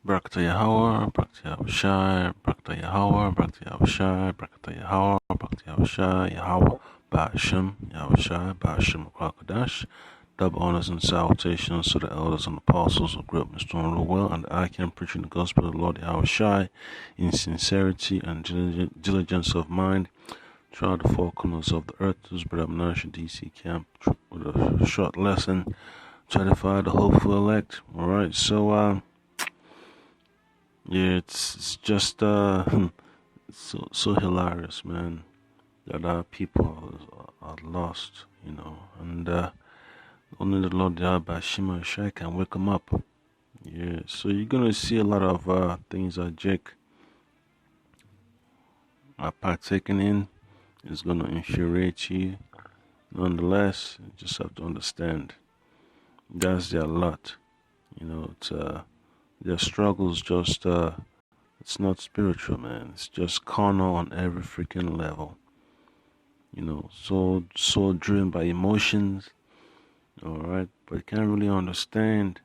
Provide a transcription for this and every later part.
Barakata Yahweh, Barakata Yahushai, Barakata Yahweh, Barakata Yahushai, Barakata Yahweh, Barakata Yahushai, Yahweh, Ba'ashem, Yahushai, Ba'ashem Kwakadash. Double honors and salutations to the elders and apostles who grew up in Stone Road well, and I can preach the gospel of the Lord Yahushai in sincerity and diligence of mind throughout the four corners of the earth. This is Brother Menashe DC Camp with a short lesson to edify the hopeful elect. Alright, so yeah, it's just so hilarious, man, that our people are lost, and only the Lord Yahweh Shema Shai can wake them up. Yeah, so you're gonna see a lot of things that Jake are partaking in. It's gonna infuriate you. Nonetheless, you just have to understand that's their lot. It's their struggles just it's not spiritual, man. It's just carnal on every freaking level. So driven by emotions, alright, but you can't really understand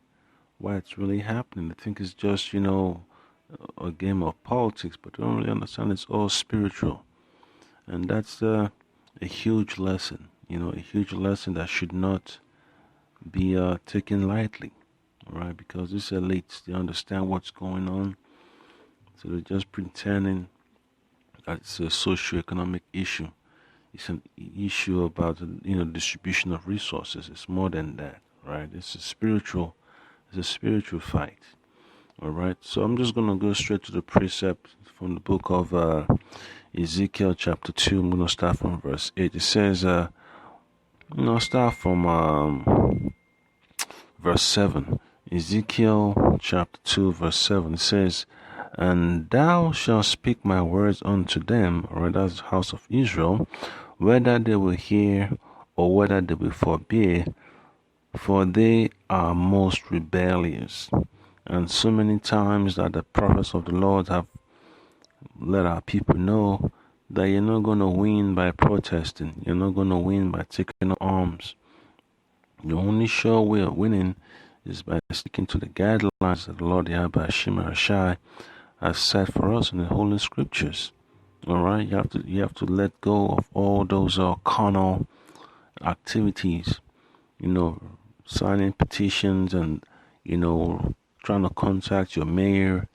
why it's really happening. They think it's just, a game of politics, but they don't really understand it's all spiritual. And that's a huge lesson, a huge lesson that should not be taken lightly, alright, because these elites, they understand what's going on, so they're just pretending that it's a socio-economic issue. It's an issue about distribution of resources. It's more than that, right? It's a spiritual fight. All right. So I'm just gonna go straight to the precept from the book of Ezekiel chapter 2. I'm gonna start from verse 8. It says, start from verse 7. Ezekiel chapter 2 verse 7. It says, "And thou shalt speak my words unto them," or that's the house of Israel, "whether they will hear or whether they will forbear, for they are most rebellious." And so many times that the prophets of the Lord have let our people know that you're not going to win by protesting. You're not going to win by taking up arms. The only sure way of winning is by sticking to the guidelines that the Lord Yahweh Shema Shai has set for us in the Holy Scriptures. All right, you have to let go of all those carnal activities. Signing petitions and trying to contact your mayor,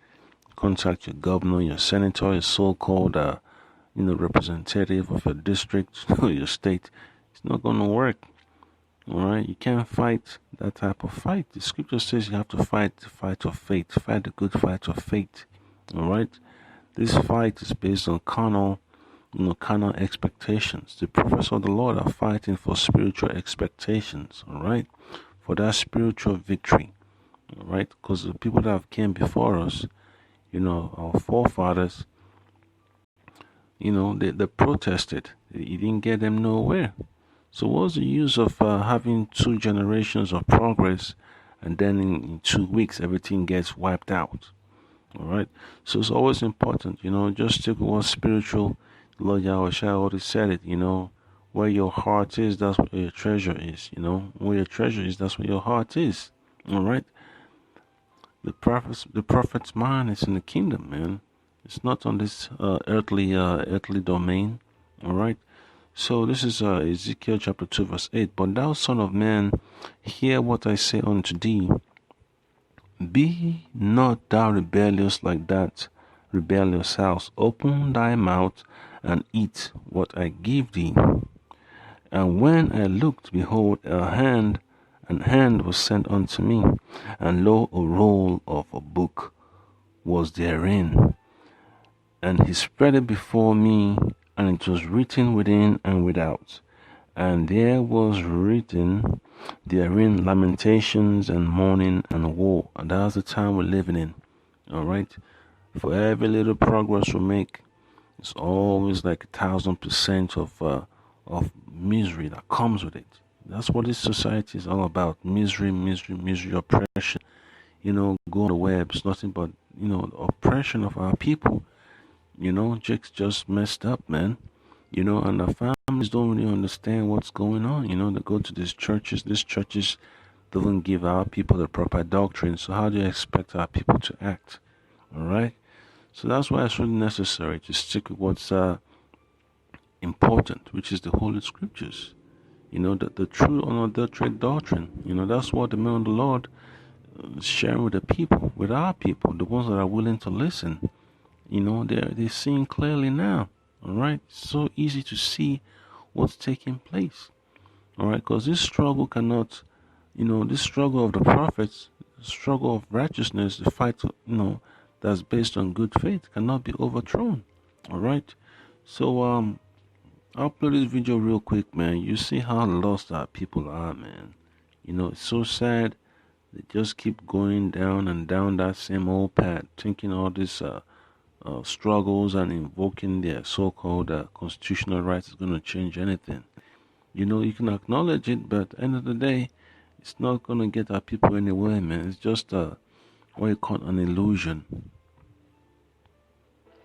contact your governor, your senator, your so-called representative of your district or your state. It's not going to work. All right, you can't fight that type of fight. The scripture says you have to fight the fight of faith, fight the good fight of faith. All right, this fight is based on carnal expectations. The prophets of the Lord are fighting for spiritual expectations. All right, for that spiritual victory. All right, because the people that have came before us, our forefathers, they protested. It didn't get them nowhere. So what's the use of having 2 generations of progress and then in 2 weeks everything gets wiped out? All right. So it's always important, just stick with what's spiritual. The Lord Yahweh Shai already said it, where your heart is, that's where your treasure is, where your treasure is, that's where your heart is. All right. The prophet's mind is in the kingdom, man. It's not on this earthly domain. All right. So this is Ezekiel chapter 2 verse 8. "But thou son of man, hear what I say unto thee. Be not thou rebellious like that rebellious house. Open thy mouth and eat what I give thee." And when I looked, behold, an hand was sent unto me, and lo, a roll of a book was therein. And he spread it before me, and it was written within and without. And there was written therein lamentations and mourning and woe. And that's the time we're living in. All right. For every little progress we make, it's always like 1,000% of misery that comes with it. That's what this society is all about. Misery, oppression. Go on the web. It's nothing but oppression of our people. Jake's just messed up, man. And the families don't really understand what's going on. They go to these churches doesn't give our people the proper doctrine. So how do you expect our people to act? All right. So that's why it's really necessary to stick with what's important, which is the Holy Scriptures. The true unadulterated doctrine. That's what the man of the Lord is sharing with the people, with our people, the ones that are willing to listen. They're seeing clearly now. All right. It's so easy to see what's taking place. All right, because this struggle cannot, this struggle of the prophets, the struggle of righteousness, the fight, that's based on good faith, cannot be overthrown. All right. So I'll play this video real quick, man. You see how lost our people are, man. It's so sad. They just keep going down and down that same old path, thinking all these struggles and invoking their so-called constitutional rights is going to change anything. You can acknowledge it, but at the end of the day, it's not going to get our people anywhere, man. It's just what you call an illusion.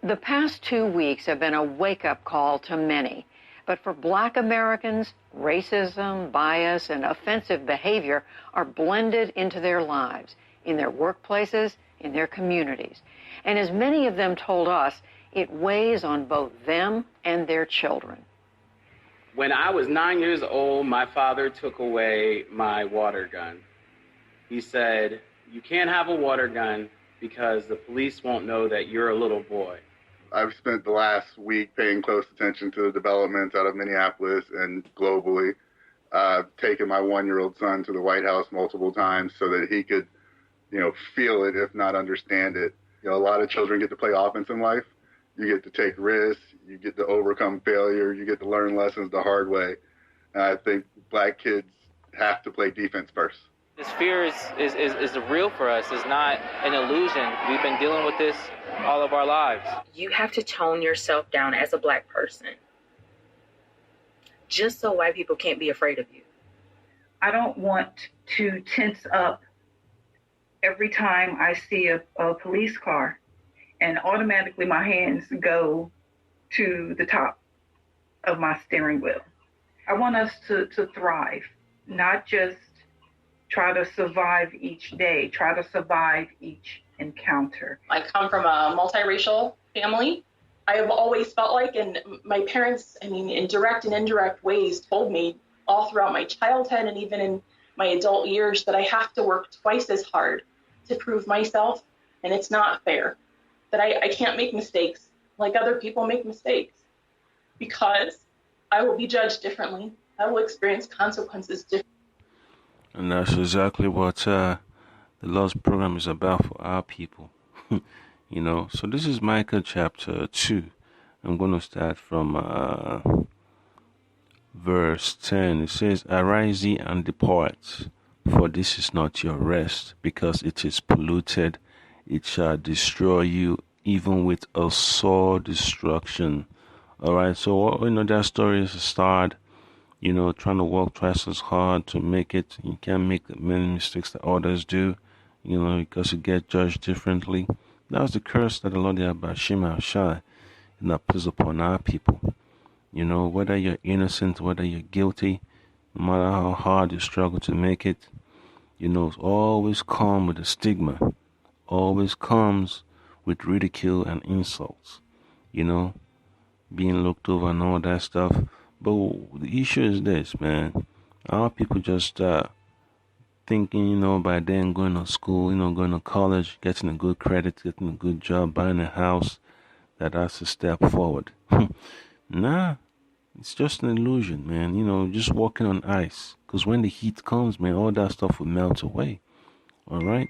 The past 2 weeks have been a wake-up call to many. But for Black Americans, racism, bias, and offensive behavior are blended into their lives, in their workplaces, in their communities. And as many of them told us, it weighs on both them and their children. When I was 9 years old, my father took away my water gun. He said, "You can't have a water gun because the police won't know that you're a little boy." I've spent the last week paying close attention to the developments out of Minneapolis and globally. I've taken my 1-year-old son to the White House multiple times so that he could, feel it, if not understand it. A lot of children get to play offense in life. You get to take risks. You get to overcome failure. You get to learn lessons the hard way. And I think Black kids have to play defense first. This fear is real for us. It's not an illusion. We've been dealing with this all of our lives. You have to tone yourself down as a Black person, just so white people can't be afraid of you. I don't want to tense up every time I see a police car and automatically my hands go to the top of my steering wheel. I want us to thrive, not just try to survive each day, try to survive each encounter. I come from a multiracial family. I have always felt like, and my parents, in direct and indirect ways told me all throughout my childhood and even in my adult years that I have to work twice as hard to prove myself, and it's not fair. That I can't make mistakes like other people make mistakes, because I will be judged differently. I will experience consequences differently. And that's exactly what the Lost program is about for our people. So this is Micah chapter 2. I'm going to start from verse 10. It says, "Arise ye and depart, for this is not your rest, because it is polluted. It shall destroy you, even with a sore destruction." All right, so that story is a start. Trying to work twice as hard to make it. You can't make many mistakes that others do, because you get judged differently. That was the curse that the Lord Yahweh Shai placed upon our people. Whether you're innocent, whether you're guilty, no matter how hard you struggle to make it, it's always come with a stigma, always comes with ridicule and insults, being looked over and all that stuff. But the issue is this, man. Our people just thinking, by then going to school, going to college, getting a good credit, getting a good job, buying a house, that's a step forward. Nah, it's just an illusion, man. Just walking on ice. Because when the heat comes, man, all that stuff will melt away. All right?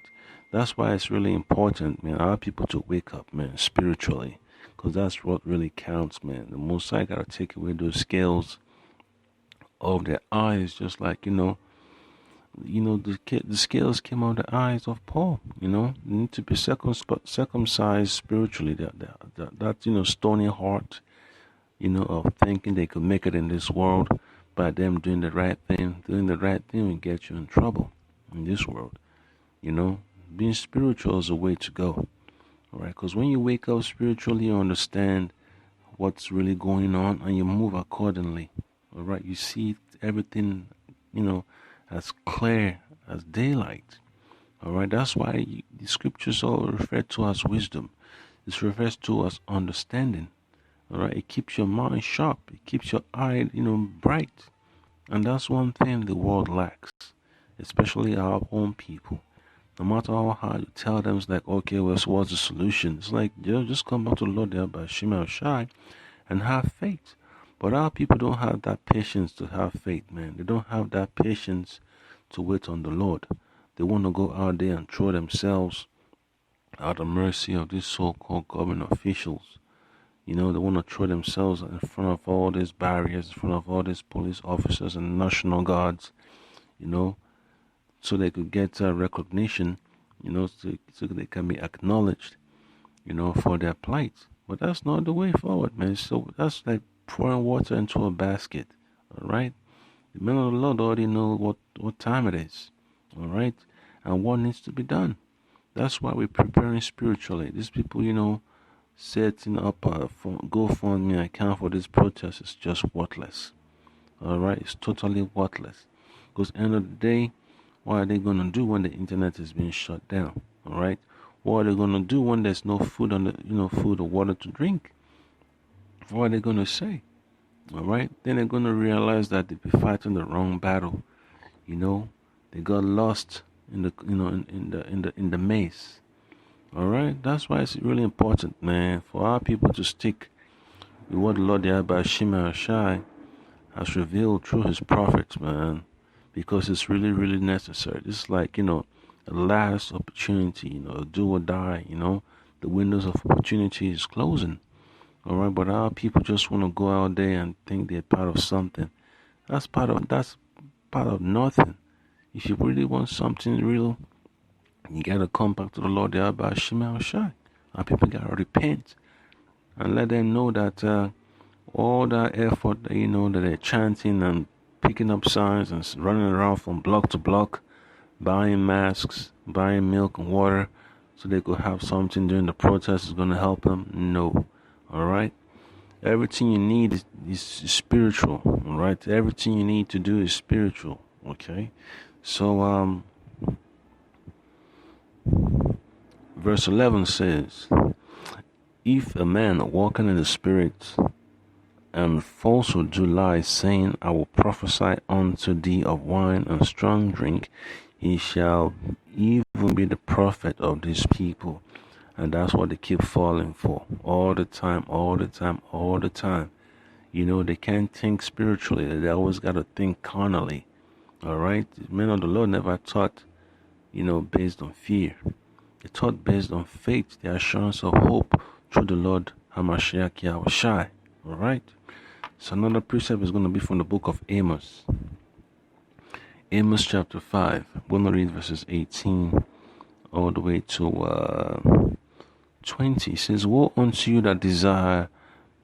That's why it's really important, man, our people to wake up, man, spiritually. Because that's what really counts, man. The Most High got to take away those scales of their eyes, just like, the scales came out of the eyes of Paul, They need to be circumcised spiritually. That stony heart, of thinking they could make it in this world by them doing the right thing. Doing the right thing will get you in trouble in this world, Being spiritual is the way to go. All right, because when you wake up spiritually, you understand what's really going on and you move accordingly. All right, you see everything, as clear as daylight. All right, that's why the scriptures all refer to as wisdom. It refers to as understanding. All right, it keeps your mind sharp. It keeps your eye, bright. And that's one thing the world lacks, especially our own people. No matter how hard you tell them, it's like, okay, well, so what's the solution? It's like, just come back to the Lord there by Shema Shai and have faith. But our people don't have that patience to have faith, man. They don't have that patience to wait on the Lord. They want to go out there and throw themselves at the mercy of these so-called government officials. They want to throw themselves in front of all these barriers, in front of all these police officers and national guards, so they could get recognition, so they can be acknowledged, for their plight. But that's not the way forward, man. So that's like pouring water into a basket, all right? The men of the Lord already know what time it is, all right? And what needs to be done. That's why we're preparing spiritually. These people, setting up a GoFundMe account for this protest is just worthless. All right, it's totally worthless. Because end of the day, what are they gonna do when the internet is being shut down? All right, what are they gonna do when there's no food food or water to drink? What are they gonna say? All right, then they're gonna realize that they've been fighting the wrong battle. They got lost in the maze. All right, that's why it's really important, man, for our people to stick with what the Lord Yahweh Shema Shai has revealed through his prophets, man, because it's really, really necessary. This is like, the last opportunity, do or die, the windows of opportunity is closing. All right, but our people just want to go out there and think they're part of something. That's part of nothing. If you really want something real, you gotta come back to the Lord Yahweh Shema Shai. Our people gotta repent and let them know that all that effort that that they're chanting and picking up signs and running around from block to block, buying masks, buying milk and water, so they could have something during the protest is gonna help them. No, all right. Everything you need is spiritual. All right. Everything you need to do is spiritual. Okay. So verse 11 says, if a man walking in the Spirit and falsehood do lie, saying, I will prophesy unto thee of wine and strong drink, he shall even be the prophet of these people. And that's what they keep falling for all the time. They can't think spiritually. They always got to think carnally. All right? The men of the Lord never taught, based on fear. They taught based on faith, the assurance of hope through the Lord Hamashiach Yahushai. All right? So another precept is going to be from the book of Amos. Amos chapter 5. We're going to read verses 18 all the way to 20. It says, woe unto you that desire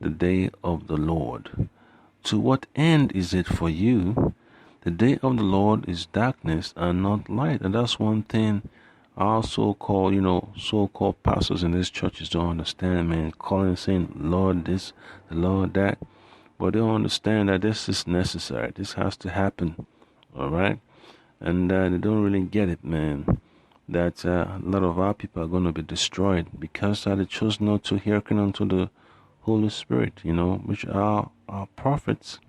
the day of the Lord. To what end is it for you? The day of the Lord is darkness and not light. And that's one thing our so-called pastors in these churches don't understand, man. Calling, saying, Lord this, the Lord that. But they don't understand that this is necessary. This has to happen. All right? And they don't really get it, man. That a lot of our people are going to be destroyed because they chose not to hearken unto the Holy Spirit, which are our prophets.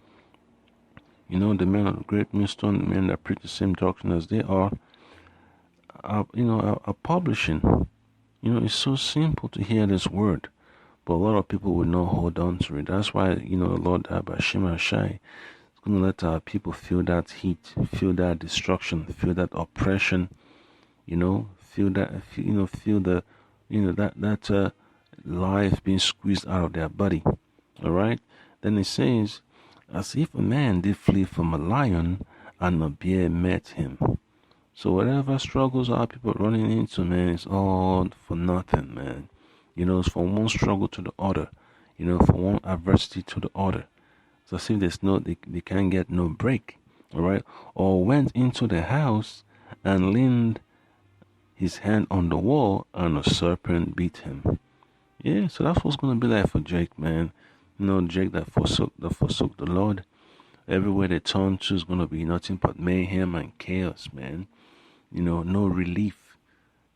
The men of the great millstone, the men that preach the same doctrine as they are publishing. It's so simple to hear this word, but a lot of people will not hold on to it. That's why, the Lord Abba Shema Shai is going to let our people feel that heat, feel that destruction, feel that oppression, feel the, that life being squeezed out of their body. All right. Then it says, as if a man did flee from a lion and a bear met him. So whatever struggles our people running into, man, it's all for nothing, man. It's from one struggle to the other, from one adversity to the other. So as if they can't get no break, all right? Or went into the house and leaned his hand on the wall and a serpent bit him. Yeah, so that's what's going to be like for Jake, man. Jake that forsook the Lord. Everywhere they turn to is going to be nothing but mayhem and chaos, man. no relief,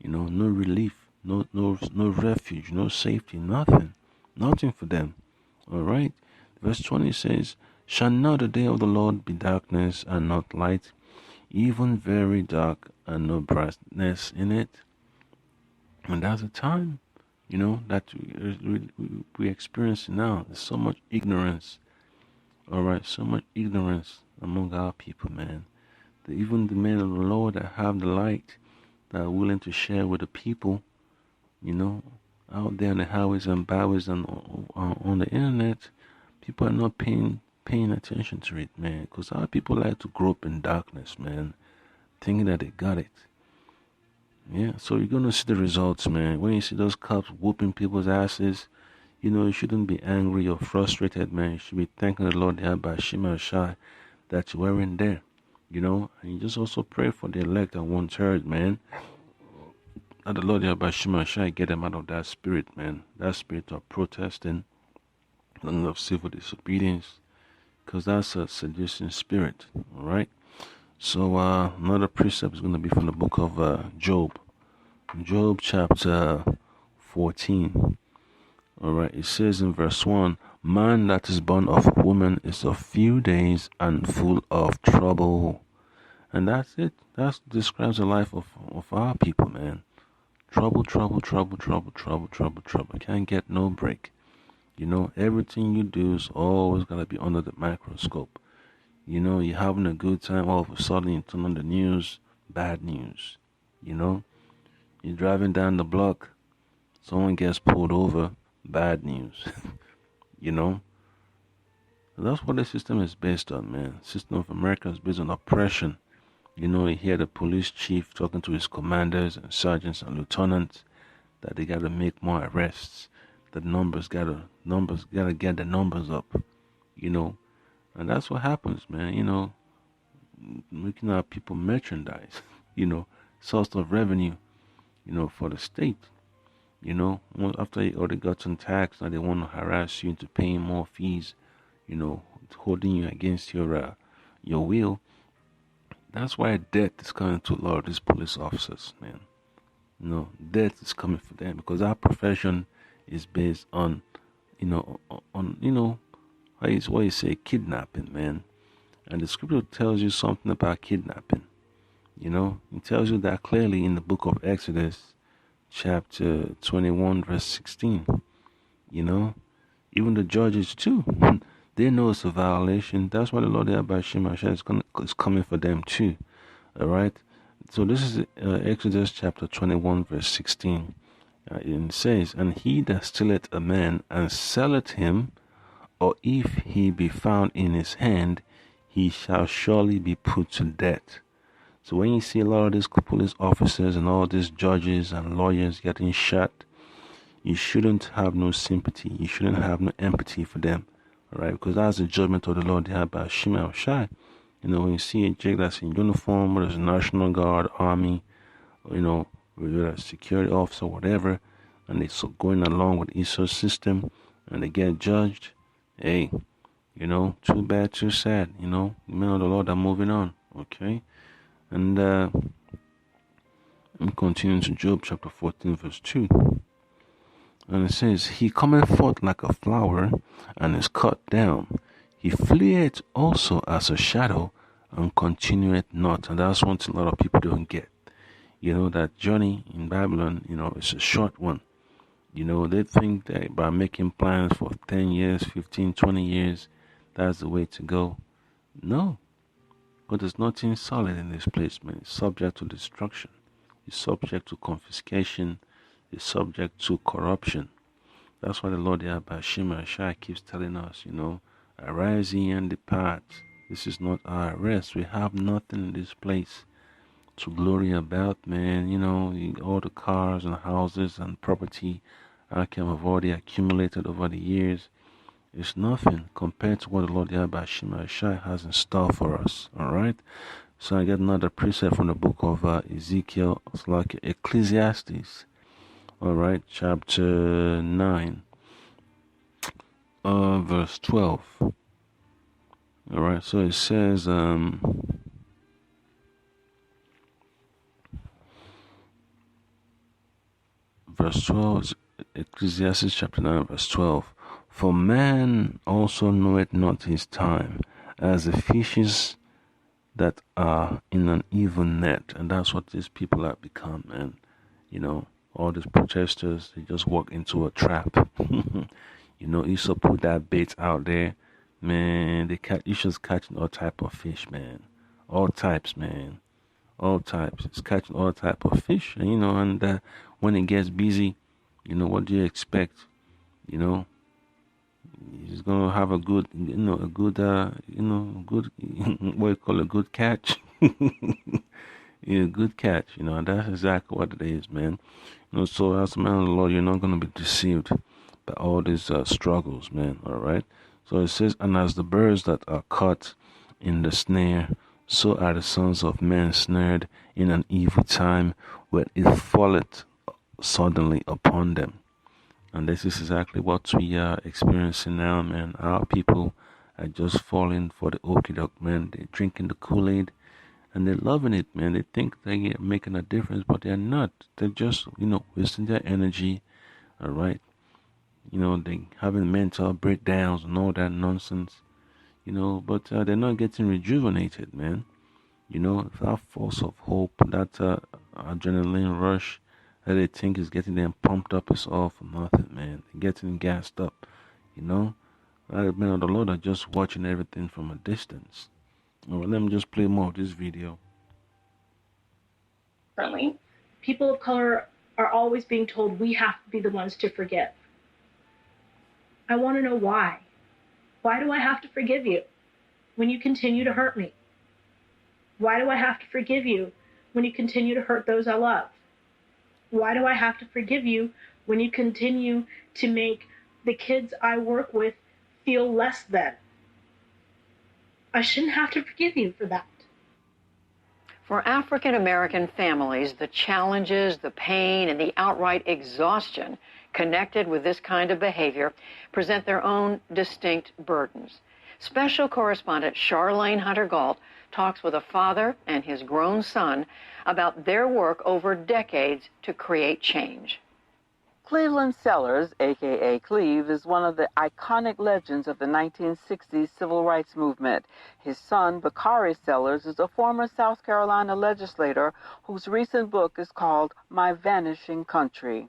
no relief, no refuge, no safety, nothing for them. All right. Verse 20 says, "Shall not the day of the Lord be darkness and not light, even very dark and no brightness in it?" And that's the time, that we experience now. There's so much ignorance. All right, so much ignorance among our people, man. Even the men of the Lord that have the light, that are willing to share with the people, out there on the highways and byways and on the internet, people are not paying attention to it, man. Because our people like to grow up in darkness, man, thinking that they got it. Yeah, so you're gonna see the results, man. When you see those cops whooping people's asses, you shouldn't be angry or frustrated, man. You should be thanking the Lord by Shema Shai that you weren't there, and you just also pray for the elect and 1/3, man. That the Lord by Shema Shai get them out of that spirit, man. That spirit of protesting and of civil disobedience, because that's a seducing spirit, all right? So another precept is going to be from the book of Job. Job chapter 14. All right, it says in verse 1, "Man that is born of a woman is of few days and full of trouble." And that's it. That describes the life of our people, man. Trouble, trouble, trouble, trouble, trouble, trouble, trouble. Can't get no break. Everything you do is always got to be under the microscope. You're having a good time, all of a sudden you turn on the news, bad news. You're driving down the block, someone gets pulled over, bad news. That's what the system is based on, man. The system of America is based on oppression. You hear the police chief talking to his commanders and sergeants and lieutenants that they got to make more arrests. The numbers gotta get the numbers up. And that's what happens, man. Making our people merchandise, source of revenue, for the state. After you already gotten tax, now they want to harass you into paying more fees, holding you against your will. That's why death is coming to a lot of these police officers, man. Death is coming for them because our profession is based on, what you say, kidnapping, man. And the scripture tells you something about kidnapping. It tells you that clearly in the book of Exodus, chapter 21, verse 16. Even the judges too, they know it's a violation. That's why the Lord by Shema is coming for them too. All right. So this is Exodus chapter 21, verse 16. It says, "And he that stealeth a man and selleth him, or if he be found in his hand, he shall surely be put to death." So when you see a lot of these police officers and all these judges and lawyers getting shot, you shouldn't have no sympathy. You shouldn't have no empathy for them. All right, because that's the judgment of the Lord by Shema Shai. When you see a Jake that's in uniform, whether it's National Guard, Army, whether it's security officer, whatever, and they're going along with Esau's system, and they get judged, hey, too bad, too sad. The men of the Lord are moving on, okay? And I'm continuing to Job chapter 14, verse 2. And it says, "He cometh forth like a flower, and is cut down. He fleeth also as a shadow, and continueth not." And that's one thing a lot of people don't get. That journey in Babylon, it's a short one. They think that by making plans for 10 years, 15, 20 years, that's the way to go. No. But there's nothing solid in this place, man. It's subject to destruction. It's subject to confiscation. Is subject to corruption. That's why the Lord by Shema Shai keeps telling us, arise ye and depart. This is not our rest. We have nothing in this place to glory about, man. All the cars and houses and property I can have already accumulated over the years. It's nothing compared to what the Lord by Shema Shai has in store for us. All right. So I get another precept from the book of Ezekiel. It's like Ecclesiastes. All right, chapter 9, verse 12. All right, so it says, verse 12, Ecclesiastes chapter 9, verse 12. For man also knoweth not his time, as the fishes that are in an evil net. And that's what these people have become, man. All these protesters, they just walk into a trap. You used to put that bait out there, man. You just catching all type of fish, man. All types, man. All types. It's catching all type of fish, and when it gets busy, what do you expect? He's gonna have a good, good what you call a good catch. Yeah, good catch. And that's exactly what it is, man. So as a man of the Lord, you're not gonna be deceived by all these struggles, man. All right. So it says, and as the birds that are caught in the snare, so are the sons of men snared in an evil time, when it falleth suddenly upon them. And this is exactly what we are experiencing now, man. Our people are just falling for the okie doke, man. They're drinking the Kool-Aid and they're loving it, man. They think they're making a difference, but they're not. They're just, wasting their energy, all right? They having mental breakdowns and all that nonsense, but they're not getting rejuvenated, man. That force of hope, that adrenaline rush that they think is getting them pumped up is all for nothing, man. They're getting gassed up, The men of the Lord are just watching everything from a distance. All right, let me just play more of this video. Currently, people of color are always being told we have to be the ones to forgive. I want to know why. Why do I have to forgive you when you continue to hurt me? Why do I have to forgive you when you continue to hurt those I love? Why do I have to forgive you when you continue to make the kids I work with feel less than? I shouldn't have to forgive you for that. For African American families, the challenges, the pain, and the outright exhaustion connected with this kind of behavior present their own distinct burdens. Special correspondent Charlene Hunter-Gault talks with a father and his grown son about their work over decades to create change. Cleveland Sellers, a.k.a. Cleve, is one of the iconic legends of the 1960s civil rights movement. His son, Bakari Sellers, is a former South Carolina legislator whose recent book is called My Vanishing Country.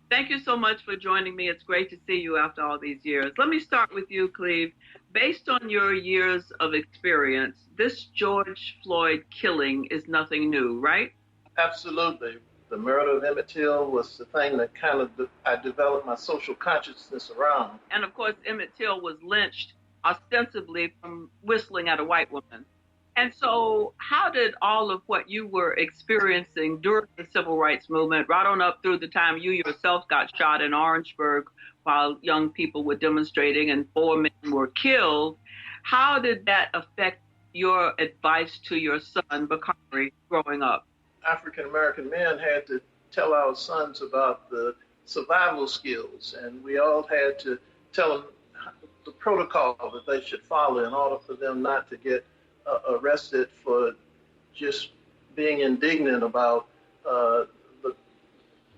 Thank you so much for joining me. It's great to see you after all these years. Let me start with you, Cleve. Based on your years of experience, this George Floyd killing is nothing new, right? Absolutely. The murder of Emmett Till was the thing that I developed my social consciousness around. And of course, Emmett Till was lynched ostensibly from whistling at a white woman. And so how did all of what you were experiencing during the civil rights movement, right on up through the time you yourself got shot in Orangeburg while young people were demonstrating and 4 men were killed, how did that affect your advice to your son, Bakari, growing up? African-American men had to tell our sons about the survival skills, and we all had to tell them the protocol that they should follow in order for them not to get arrested for just being indignant about the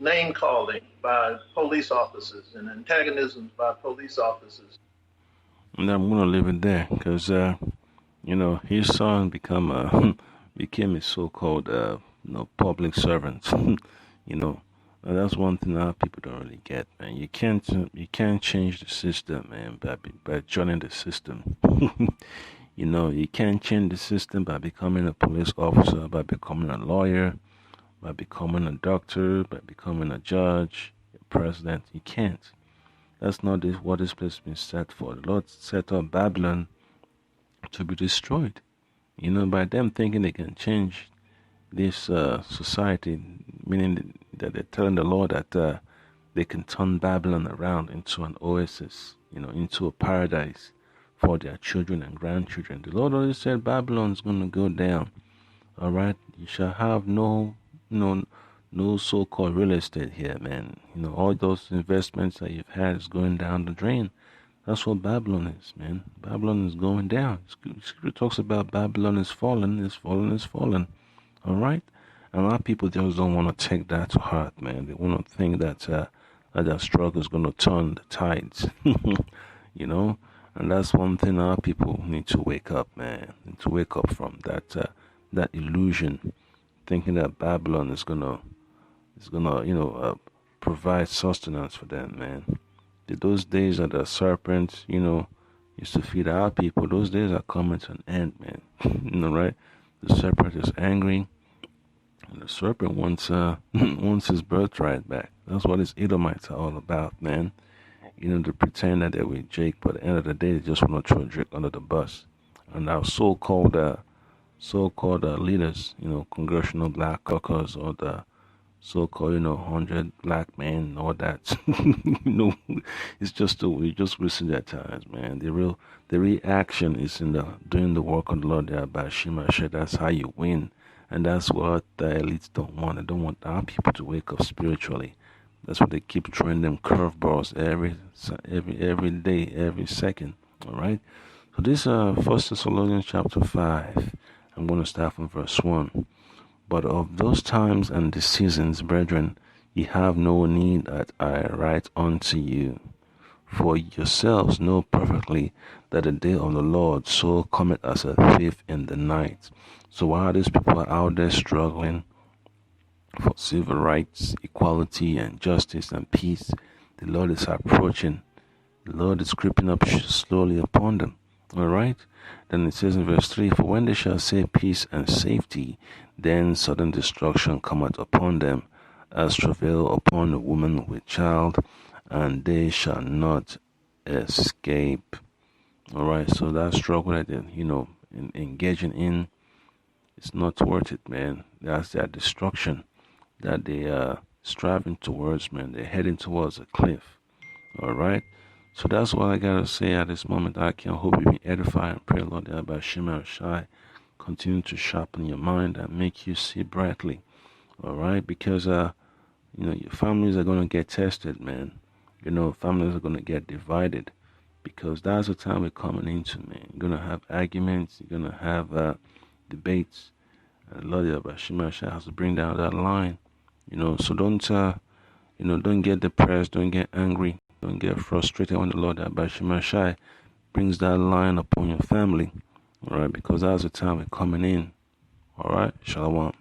name calling by police officers and antagonisms by police officers. And I'm going to leave it there because, his son became a so-called public servant. That's one thing a lot of people don't really get, man. You can't change the system, man, by joining the system. You can't change the system by becoming a police officer, by becoming a lawyer, by becoming a doctor, by becoming a judge, a president. You can't. That's not what this place has been set for. The Lord set up Babylon to be destroyed. By them thinking they can change this society, meaning that they're telling the Lord that they can turn Babylon around into an oasis, into a paradise for their children and grandchildren. The Lord already said Babylon's going to go down. All right, you shall have no so-called real estate here, man. All those investments that you've had is going down the drain. That's what Babylon is, man. Babylon is going down. Scripture talks about Babylon is fallen, is fallen, is fallen. All right? And a lot of people just don't want to take that to heart, man. They want to think that that struggle is going to turn the tides, you know. And that's one thing our people need to wake up, man. Need to wake up from that illusion, thinking that Babylon is gonna provide sustenance for them, man. Those days that the serpent, used to feed our people, those days are coming to an end, man. Right? The serpent is angry, and the serpent wants wants his birthright back. That's what his Edomites are all about, man. To pretend that they're with Jake, but at the end of the day, they just want to throw Jake under the bus. And our so-called leaders, Congressional Black Caucus, or the so-called 100 black men and all that, it's just we just wasting their times, man. The real action is in doing the work of the Lord there by Shemashe. That's how you win, and that's what the elites don't want. They don't want our people to wake up spiritually. That's why they keep throwing them curveballs every day, every second. All right. So this 1 Thessalonians chapter 5. I'm going to start from verse 1. But of those times and the seasons, brethren, ye have no need that I write unto you. For yourselves know perfectly that the day of the Lord so cometh as a thief in the night. So while these people are out there struggling for civil rights, equality, and justice and peace, the Lord is approaching. The Lord is creeping up slowly upon them. All right? Then it says in verse 3, For when they shall say peace and safety, then sudden destruction cometh upon them, as travail upon a woman with child, and they shall not escape. All right? So that struggle that they're, engaging in, it's not worth it, man. That's their destruction that they are striving towards, man. They're heading towards a cliff. All right? So that's what I got to say at this moment. I can hope you be edified and pray, Lord, that by Shema Shai continue to sharpen your mind and make you see brightly. All right? Because, your families are going to get tested, man. Families are going to get divided, because that's the time we're coming into, man. You're going to have arguments. You're going to have debates. And Lord, Shema Shai has to bring down that line. So don't get depressed, don't get angry, don't get frustrated when the Lord Abba Shai brings that line upon your family. All right, because that's the time we're coming in. All right, Shalom.